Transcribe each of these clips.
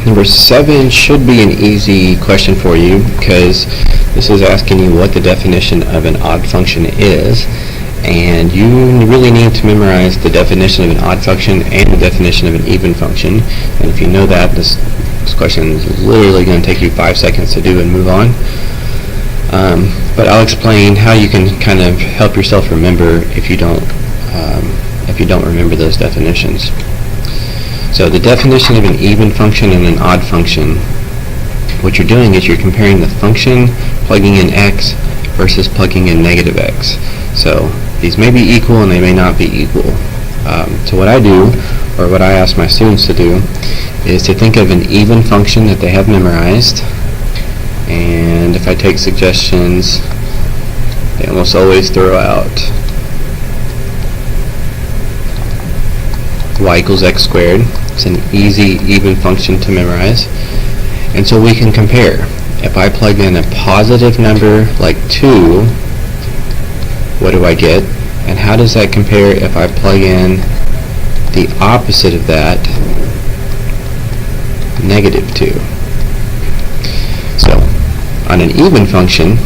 Number 7 should be an easy question for you because this is asking you what the definition of an odd function is, and you really need to memorize the definition of an odd function and the definition of an even function. And if you know that, this question is literally going to take you 5 seconds to do and move on. But I'll explain how you can kind of help yourself remember if you don't remember those definitions. So the definition of an even function and an odd function, what you're doing is you're comparing the function plugging in x versus plugging in negative x. So these may be equal and they may not be equal. So what I do, or what I ask my students to do, is to think of an even function that they have memorized, and if I take suggestions, they almost always throw out y equals x squared. It's an easy even function to memorize. And so we can compare. If I plug in a positive number like 2, what do I get? And how does that compare if I plug in the opposite of that, negative 2? So on an even function,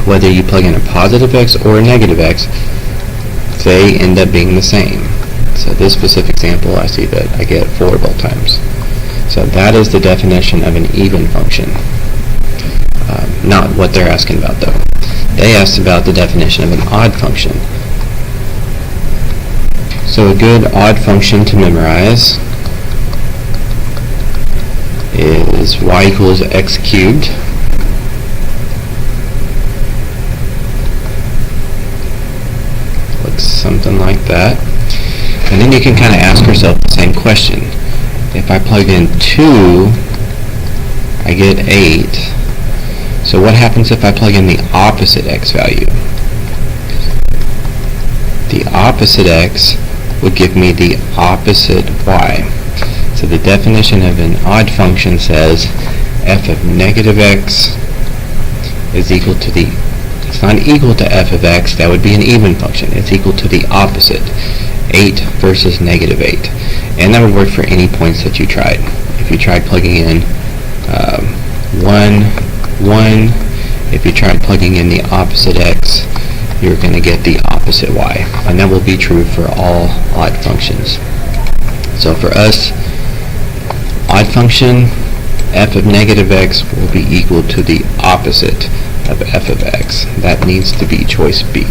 whether you plug in a positive x or a negative x, they end up being the same. So this specific example, I see that I get 4 both times. So that is the definition of an even function. Not what they're asking about though. They asked about the definition of an odd function. So a good odd function to memorize is y equals x cubed. Looks something like that. And then you can kind of ask yourself the same question. If I plug in 2, I get 8. So what happens if I plug in the opposite x value? The opposite x would give me the opposite y. So the definition of an odd function says f of negative x is equal to the, it's not equal to f of x, that would be an even function. It's equal to the opposite, 8 versus negative 8. And that would work for any points that you tried. If you tried plugging in 1, 1, if you tried plugging in the opposite x, you're going to get the opposite y. And that will be true for all odd functions. So for us, odd function, f of negative x will be equal to the opposite of f of x. That needs to be choice B.